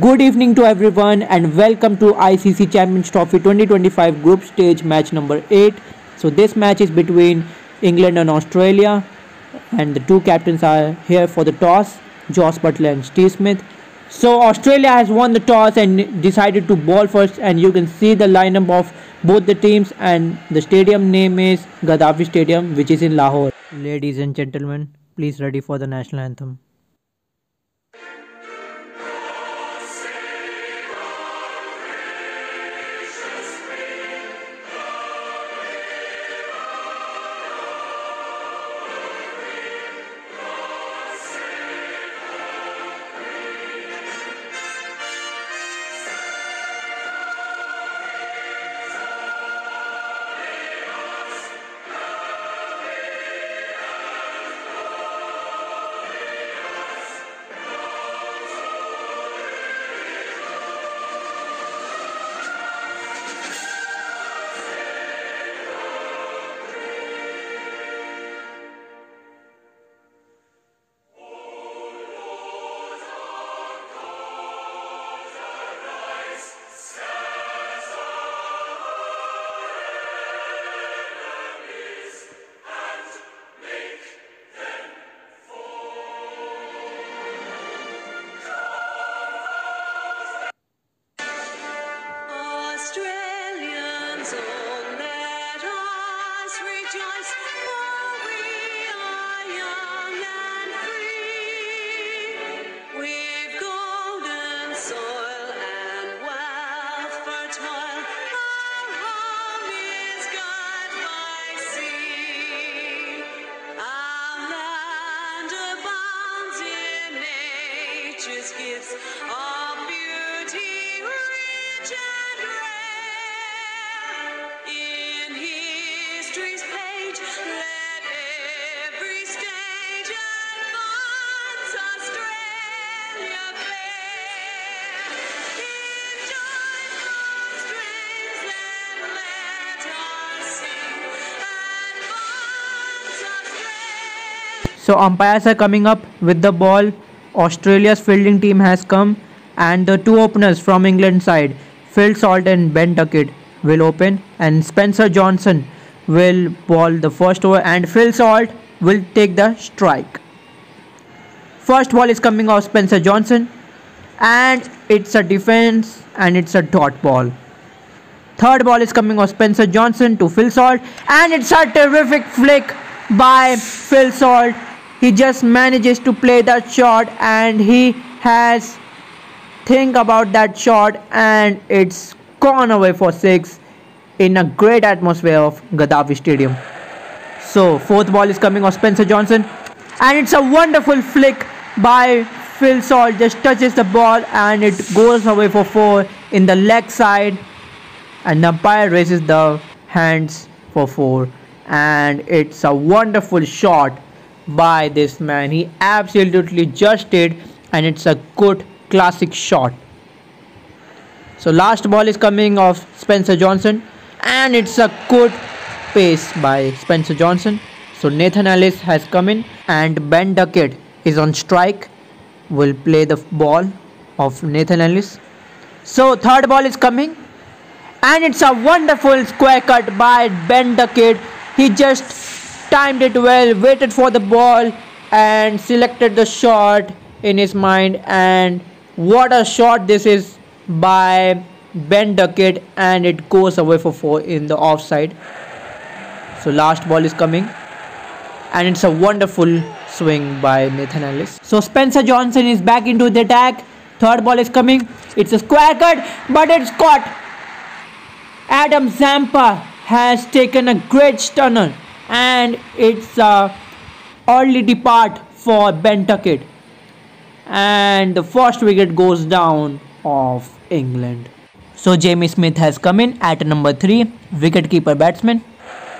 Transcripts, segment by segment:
Good evening to everyone and welcome to ICC Champions Trophy 2025 group stage match number 8. So this match is between England and Australia and the two captains are here for the toss, Josh Butler and Steve Smith. So Australia has won the toss and decided to ball first, and you can see the lineup of both the teams, and the stadium name is Gaddafi Stadium, which is in Lahore. Ladies and gentlemen, please ready for the national anthem. Gifts of beauty rich and rare. In history's page, let every stage advance Australia fair. In joyful strains, then let us sing, advance Australia. So umpires are coming up with the ball. Australia's fielding team has come, and the two openers from England side, Phil Salt and Ben Duckett, will open, and Spencer Johnson will ball the first over, and Phil Salt will take the strike. First ball is coming off Spencer Johnson, and it's a defense, and it's a dot ball. Third ball is coming off Spencer Johnson to Phil Salt, and it's a terrific flick by Phil Salt. He just manages to play that shot, and he has think about that shot, and it's gone away for 6 in a great atmosphere of Gaddafi Stadium. So fourth ball is coming off Spencer Johnson, and it's a wonderful flick by Phil Salt. Just touches the ball and it goes away for 4 in the leg side, and the umpire raises the hands for 4, and it's a wonderful shot by this man. He absolutely just did, and it's a good classic shot. So last ball is coming off Spencer Johnson, and it's a good pace by Spencer Johnson. So Nathan Ellis has come in, and Ben Duckett is on strike, will play the ball of Nathan Ellis. So third ball is coming, and it's a wonderful square cut by Ben Duckett. He just timed it well, waited for the ball, and selected the shot in his mind. And what a shot this is by Ben Duckett, and it goes away for 4 in the offside. So last ball is coming, and it's a wonderful swing by Nathan Ellis. So Spencer Johnson is back into the attack. Third ball is coming. It's a square cut, but it's caught. Adam Zampa has taken a great stunner, and it's a early depart for Ben Duckett, and the first wicket goes down of England. So Jamie Smith has come in at number 3, wicket-keeper batsman.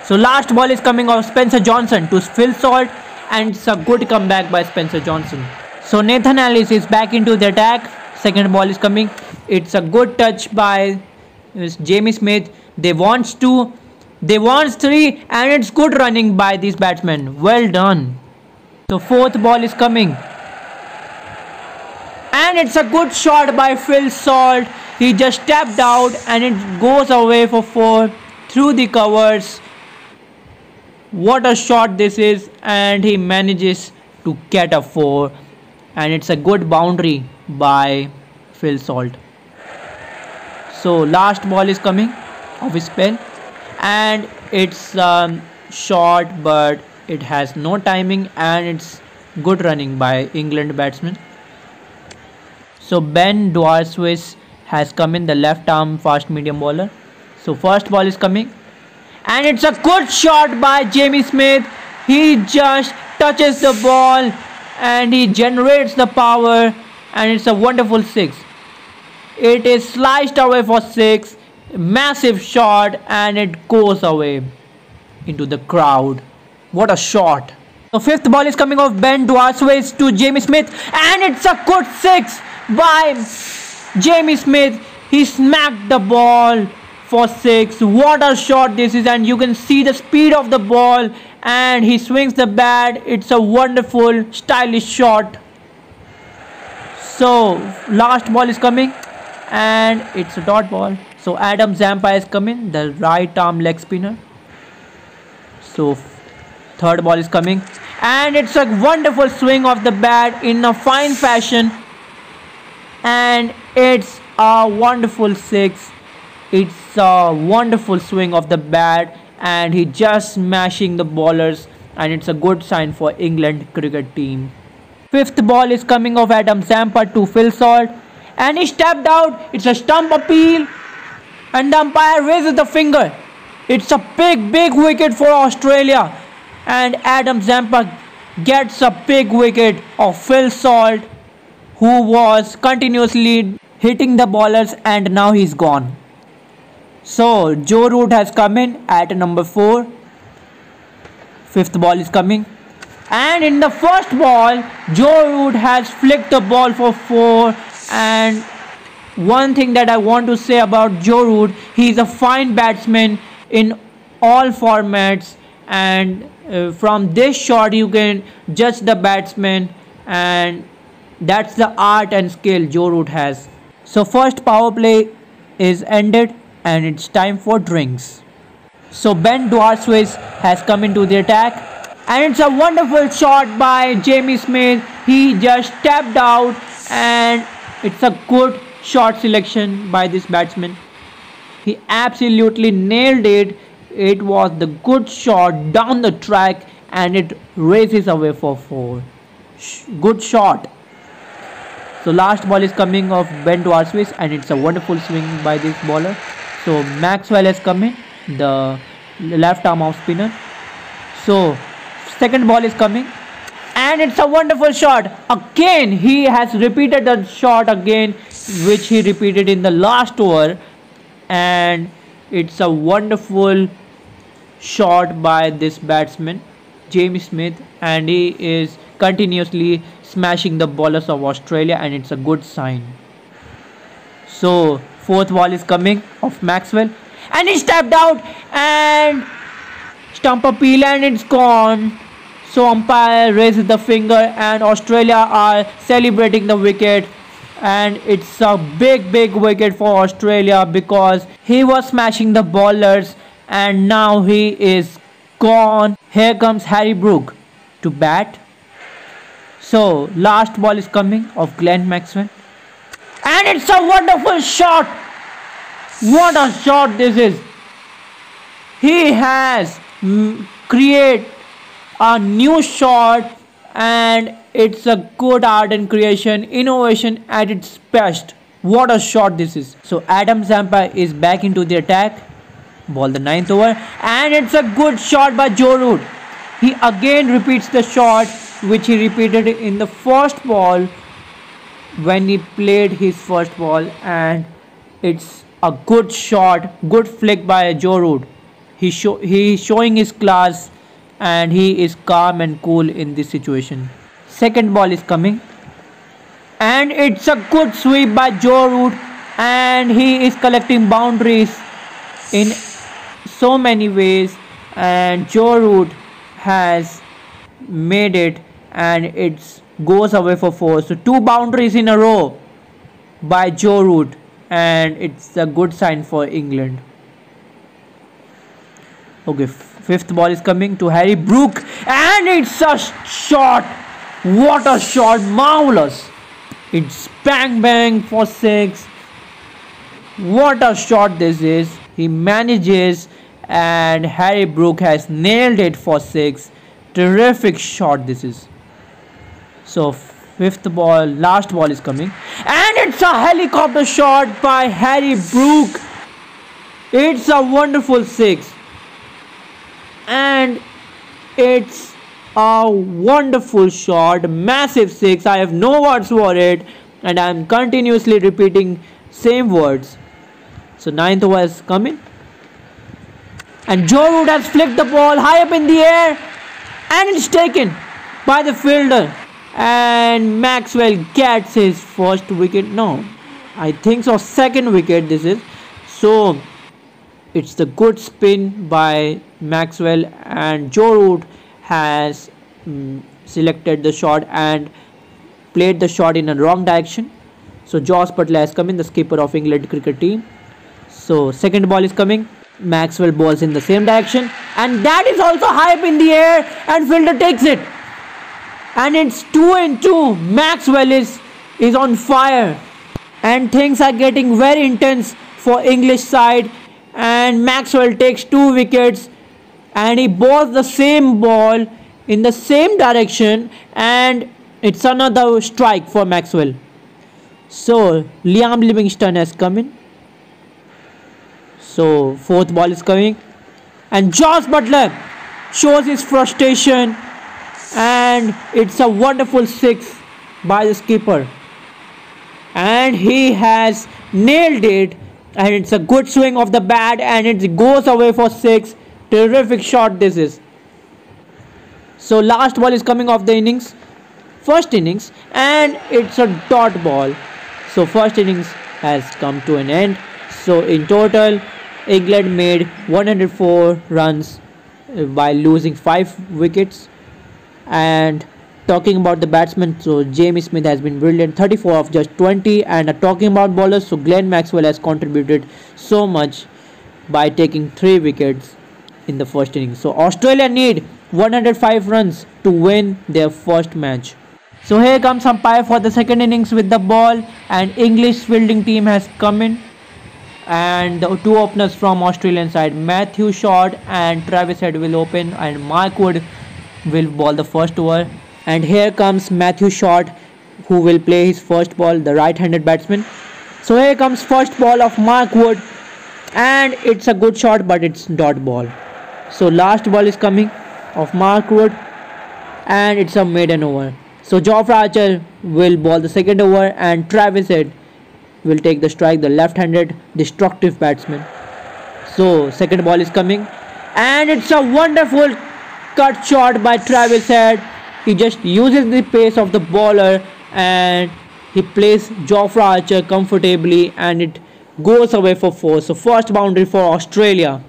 So last ball is coming off Spencer Johnson to Phil Salt, and it's a good comeback by Spencer Johnson. So Nathan Ellis is back into the attack. Second ball is coming. It's a good touch by Jamie Smith. They want 2. They wants 3, and it's good running by these batsmen. Well done. So fourth ball is coming, and And it's a good shot by Phil Salt. He just stepped out and it goes away for 4 through the covers. What a shot this is, and he manages to get a 4, and it's a good boundary by Phil Salt. So last ball is coming of his spell, and it's short but it has no timing, and it's good running by England batsman. So Ben Dwarshuis has come in, the left arm fast medium bowler. So first ball is coming, and it's a good shot by Jamie Smith. He just touches the ball and he generates the power, and it's a wonderful 6. It is sliced away for 6. Massive shot, and it goes away into the crowd. What a shot. The fifth ball is coming off Ben Dwarshuis to Jamie Smith, and it's a good 6 by Jamie Smith. He smacked the ball for 6. What a shot this is, and you can see the speed of the ball, and he swings the bat. It's a wonderful stylish shot. So last ball is coming, and it's a dot ball. So Adam Zampa has come in, the right arm leg spinner. So third ball is coming, and it's a wonderful swing of the bat in a fine fashion, and it's a wonderful 6. It's a wonderful swing of the bat, and he just smashing the bowlers, and it's a good sign for England cricket team. Fifth ball is coming off Adam Zampa to Phil Salt, and he stepped out. It's a stump appeal, and the umpire raises the finger. It's a big wicket for Australia, and Adam Zampa gets a big wicket of Phil Salt, who was continuously hitting the bowlers, and now he's gone. So Joe Root has come in at number 4. Fifth ball is coming, and in the first ball Joe Root has flicked the ball for 4. And one thing that I want to say about Joe Root, he's a fine batsman in all formats, and from this shot you can judge the batsman, and that's the art and skill Joe Root has. So first power play is ended, and it's time for drinks. So Ben Dwarshuis has come into the attack, and it's a wonderful shot by Jamie Smith. He just stepped out, and it's a good shot selection by this batsman. He absolutely nailed it. It was the good shot down the track, and it races away for 4. Good shot. So last ball is coming of Ben Dwarshuis, and it's a wonderful swing by this bowler. So Maxwell has come in, the left arm off spinner. So second ball is coming, and it's a wonderful shot. Again he has repeated the shot again, which he repeated in the last over, and it's a wonderful shot by this batsman Jamie Smith, and he is continuously smashing the bowlers of Australia, and it's a good sign. So fourth ball is coming of Maxwell, and he stepped out and stump appeal, and it's gone. So umpire raises the finger, and Australia are celebrating the wicket, and it's a big wicket for Australia because he was smashing the bowlers, and now he is gone. Here comes Harry Brook to bat. So last ball is coming of Glenn Maxwell, and it's a wonderful shot. What a shot this is. He has created a new shot, and it's a good art and creation, innovation at its best. What a shot this is. So Adam Zampa is back into the attack. Ball the 9th over, and it's a good shot by Joe Root. He again repeats the shot which he repeated in the first ball when he played his first ball, and it's a good shot, good flick by Joe Root. He is showing his class, and he is calm and cool in this situation. Second ball is coming, and it's a good sweep by Joe Root, and he is collecting boundaries in so many ways, and Joe Root has made it, and it goes away for 4. So 2 boundaries in a row by Joe Root, and it's a good sign for England. Okay, fifth ball is coming to Harry Brook, and it's a shot. What a shot! Marvelous! It's bang bang for 6. What a shot this is! He manages, and Harry Brook has nailed it for 6. Terrific shot this is. So fifth ball, last ball is coming, and it's a helicopter shot by Harry Brook. It's a wonderful 6, and it's a wonderful shot, massive 6. I have no words for it, and I am continuously repeating same words. So ninth over is coming, and Joe Root has flicked the ball high up in the air, and it's taken by the fielder, and Maxwell gets his first wicket. No, I think so, second wicket this is. So it's the good spin by Maxwell, and Joe Root has selected the shot and played the shot in a wrong direction. So Jos Buttler has come in, the skipper of England cricket team. So second ball is coming, Maxwell balls in the same direction, and that is also high up in the air, and fielder takes it, and it's 2-2. Maxwell is on fire, and things are getting very intense for English side, and Maxwell takes 2 wickets, and he balls the same ball in the same direction, and it's another strike for Maxwell. So Liam Livingstone has come in. So fourth ball is coming, and Jos Buttler shows his frustration, and it's a wonderful 6 by the skipper, and he has nailed it, and it's a good swing of the bat, and it goes away for 6. Terrific shot this is. So last ball is coming of the innings, first innings, and it's a dot ball. So first innings has come to an end. So in total, England made 104 runs by losing 5 wickets. And talking about the batsmen, so Jamie Smith has been brilliant, 34 of just 20. And talking about bowlers, so Glenn Maxwell has contributed so much by taking 3 wickets in the first innings. So Australia need 105 runs to win their first match. So here comes umpire for the second innings with the ball, and English fielding team has come in, and the 2 openers from Australian side, Matthew Short and Travis Head, will open, and Mark Wood will ball the first over. And here comes Matthew Short, who will play his first ball, the right-handed batsman. So here comes first ball of Mark Wood, and it's a good shot, but it's dot ball. So last ball is coming of Mark Wood, and it's a maiden over. So Jofra Archer will ball the second over, and Travis Head will take the strike, the left-handed destructive batsman. So second ball is coming, and it's a wonderful cut shot by Travis Head. He just uses the pace of the bowler, and he plays Jofra Archer comfortably, and it goes away for 4. So first boundary for Australia.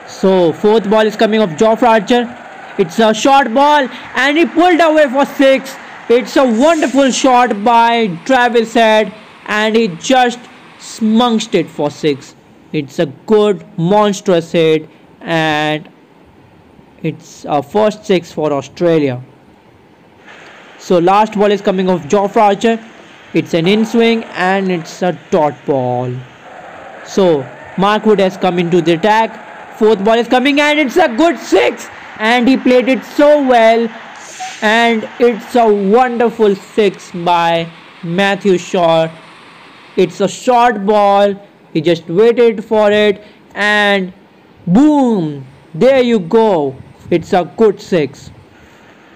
So fourth ball is coming of Jofra Archer. It's a short ball, and he pulled away for 6. It's a wonderful shot by Travis Head, and he just smunched it for 6. It's a good monstrous hit, and it's a first 6 for Australia. So last ball is coming of Jofra Archer. It's an in swing, and it's a dot ball. So Mark Wood has come into the attack. Fourth ball is coming, and it's a good 6, and he played it so well, and it's a wonderful 6 by Matthew Short. It's a short ball, he just waited for it, and boom, there you go, it's a good 6.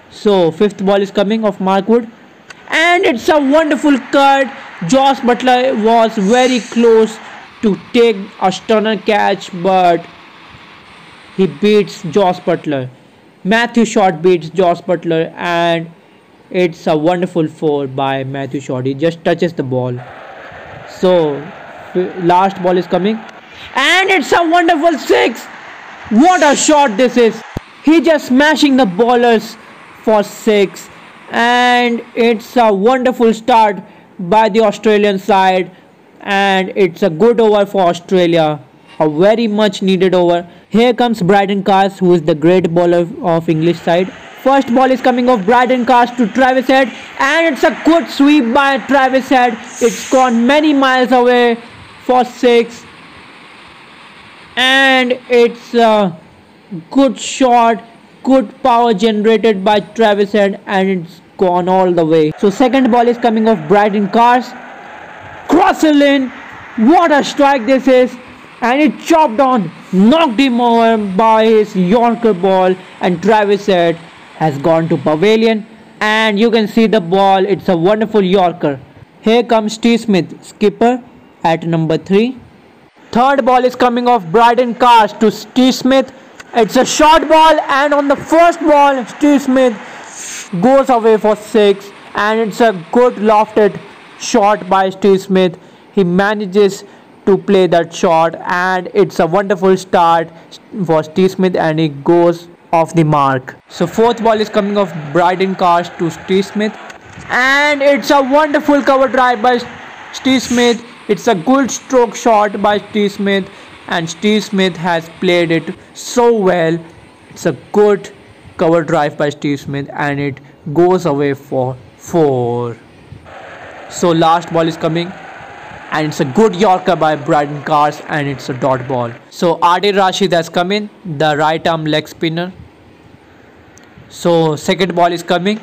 So fifth ball is coming of Mark Wood, and it's a wonderful cut. Jos Buttler was very close to take a stunner catch, but he beats Jos Buttler. Matthew Short beats Jos Buttler, and it's a wonderful 4 by Matthew Short. He just touches the ball. So last ball is coming, and it's a wonderful 6. What a shot this is. He just smashing the bowlers for 6, and it's a wonderful start by the Australian side, and it's a good over for Australia. A very much needed over. Here comes Bryden Cars, who is the great bowler of English side. First ball is coming off Bryden Cars to Travis Head, and it's a good sweep by Travis Head. It's gone many miles away for 6, and it's a good shot, good power generated by Travis Head, and it's gone all the way. So second ball is coming off Bryden Cars, crossing in. What a strike this is, and it chopped on, knocked him over by his Yorker ball, and Travis Head has gone to pavilion, and you can see the ball. It's a wonderful Yorker. Here comes Steve Smith, skipper, at number 3. Third ball is coming off Bryden Cars to Steve Smith. It's a short ball, and on the first ball Steve Smith goes away for 6, and it's a good lofted shot by Steve Smith. He manages to play that shot, and it's a wonderful start for Steve Smith, and he goes off the mark. So fourth ball is coming off Bryden Cars to Steve Smith, and it's a wonderful cover drive by Steve Smith. It's a good stroke shot by Steve Smith, and Steve Smith has played it so well. It's a good cover drive by Steve Smith, and it goes away for 4. So last ball is coming, and it's a good Yorker by Bryden Cars, and it's a dot ball. So Adil Rashid has come in, the right arm leg spinner. So second ball is coming,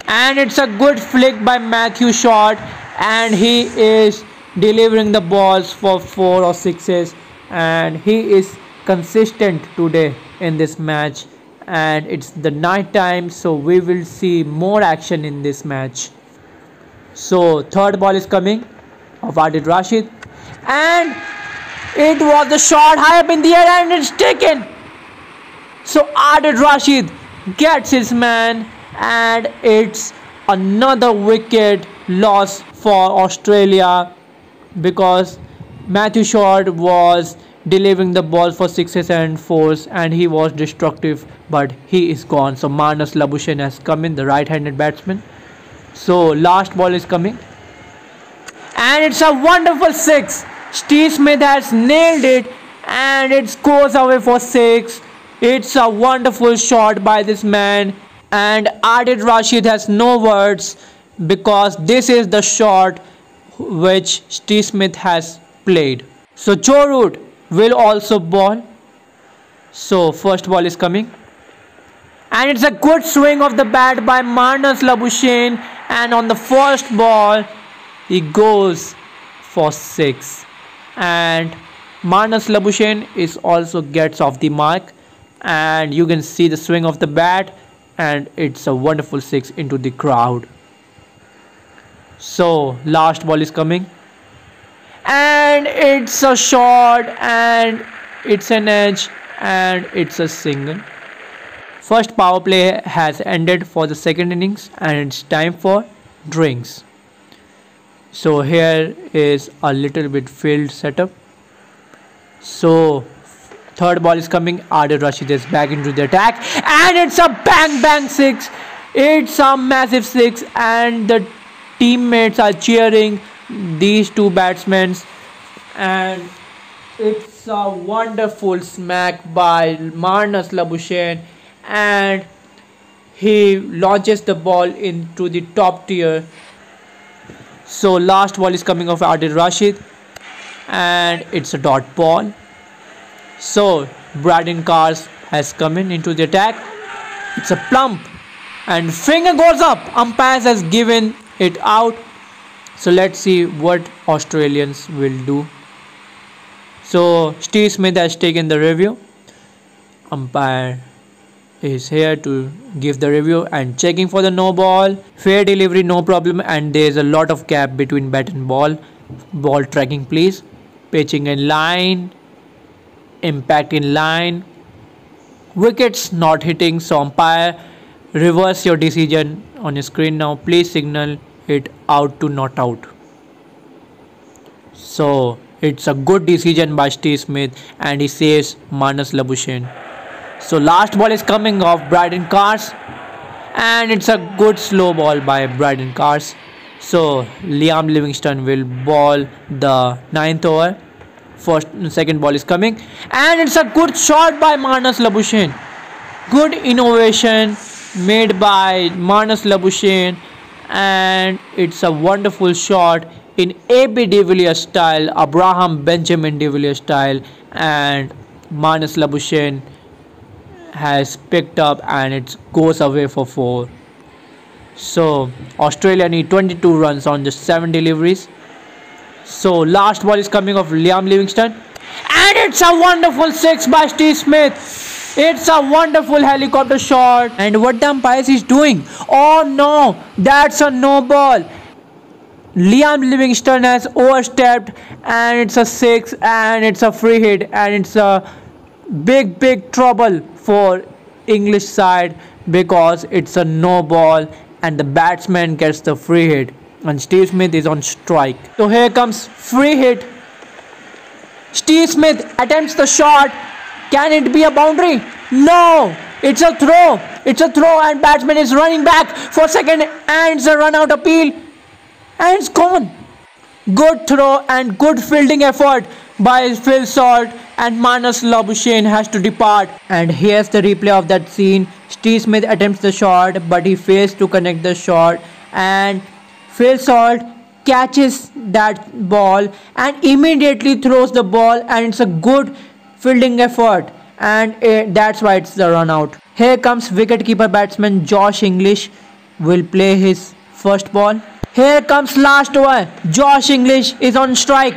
and it's a good flick by Matthew Short, and he is delivering the balls for 4 or 6s, and he is consistent today in this match. And it's the night time, so we will see more action in this match. So third ball is coming of Adil Rashid, and it was the shot high up in the air, and it's taken. So Adil Rashid gets his man, and it's another wicket loss for Australia, because Matthew Short was delivering the ball for 6s and 4s, and he was destructive, but he is gone. So Marnus Labuschagne has come in, the right-handed batsman. So last ball is coming, and it's a wonderful 6. Steve Smith has nailed it, and it goes away for 6. It's a wonderful shot by this man, and Adil Rashid has no words, because this is the shot which Steve Smith has played. So Joe Root will also bowl. So first ball is coming, and it's a good swing of the bat by Marnus Labuschagne, and on the first ball he goes for 6, and Marnus Labuschagne is also gets off the mark, and you can see the swing of the bat, and it's a wonderful 6 into the crowd. So last ball is coming, and it's a shot, and it's an edge, and it's a single. First power play has ended for the second innings, and it's time for drinks. So here is a little bit field setup. So third ball is coming, Adil Rashid is back into the attack, and it's a bang bang 6. It's a massive 6, and the teammates are cheering these two batsmen, and it's a wonderful smack by Marnus Labuschagne, and he launches the ball into the top tier. So last ball is coming off Adil Rashid, and it's a dot ball. So Bryden Cars has come in into the attack. It's a plump, and finger goes up. Umpires has given it out. So let's see what Australians will do. So Steve Smith has taken the review. Umpire is here to give the review and checking for the no ball. Fair delivery, no problem, and there is a lot of gap between bat and ball. Ball tracking please. Pitching in line. Impact in line. Wickets not hitting. So umpire, reverse your decision on your screen now. Please signal it out to not out. So it's a good decision by Steve Smith, and he saves Marnus Labuschagne. So last ball is coming off Bryden Cars, and it's a good slow ball by Bryden Cars. So Liam Livingstone will ball the ninth over. Second ball is coming, and it's a good shot by Manas Labuschagne. Good innovation made by Manas Labuschagne, and it's a wonderful shot in AB de Villiers style, Abraham Benjamin de Villiers style, and Manas Labuschagne has picked up and it goes away for 4. So Australia need 22 runs on just 7 deliveries. So last ball is coming of Liam Livingstone, and it's a wonderful 6 by Steve Smith. It's a wonderful helicopter shot, and what the umpire is doing? Oh no, that's a no ball. Liam Livingstone has overstepped, and it's a 6, and it's a free hit, and it's a big trouble for English side because it's a no ball and the batsman gets the free hit and Steve Smith is on strike. So here comes free hit. Steve Smith attempts the shot. Can it be a boundary? No, it's a throw. It's a throw and batsman is running back for second, and it's a run out appeal and it's gone. Good throw and good fielding effort by Phil Salt, and Manas Labuschagne has to depart. And here's the replay of that scene. Steve Smith attempts the shot but he fails to connect the shot, and Phil Salt catches that ball and immediately throws the ball, and it's a good fielding effort, and that's why it's the run out. Here comes wicketkeeper batsman Josh English will play his first ball. Here comes last over. Josh English is on strike.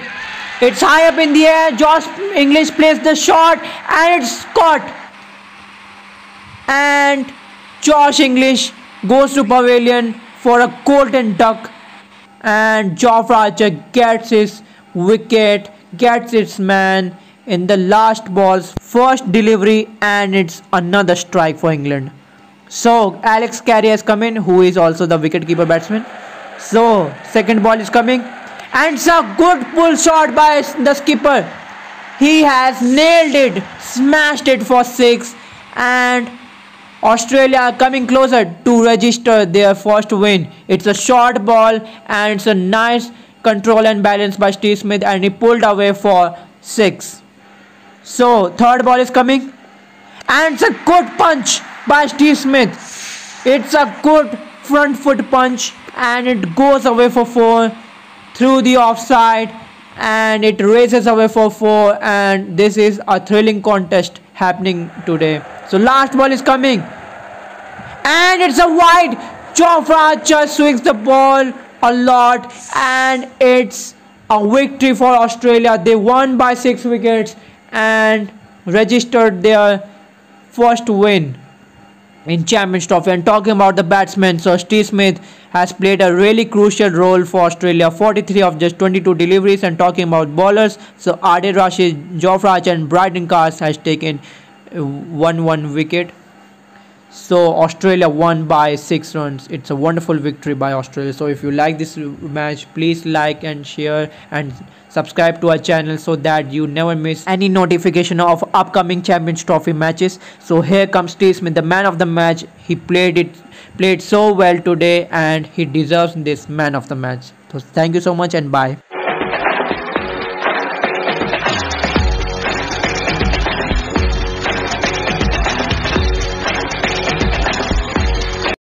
It's high up in the air. Josh English plays the shot and it's caught. And Josh English goes to pavilion for a golden duck. And Jofra Archer gets his wicket, gets its man in the last ball's first delivery, and it's another strike for England. So Alex Carey has come in, who is also the wicketkeeper batsman. So second ball is coming, and it's a good pull shot by the skipper. He has nailed it, smashed it for 6, and Australia are coming closer to register their first win. It's a short ball and it's a nice control and balance by Steve Smith, and he pulled away for 6. So third ball is coming, and it's a good punch by Steve Smith. It's a good front foot punch and it goes away for 4 through the offside, and it races away for 4, and this is a thrilling contest happening today. So last ball is coming, and it's a wide. Jofra Archer swings the ball a lot, and it's a victory for Australia. They won by 6 wickets and registered their first win in Champions Trophy. And talking about the batsmen, so Steve Smith has played a really crucial role for Australia, 43 of just 22 deliveries. And talking about bowlers, so Adil Rashid, Jofra Archer and Brydon Cars has taken 1 wicket. So Australia won by 6 runs. It's a wonderful victory by Australia. So if you like this match, please like and share and subscribe to our channel so that you never miss any notification of upcoming Champions Trophy matches. So here comes Steve Smith, the man of the match. He played so well today and he deserves this man of the match. So thank you so much and bye.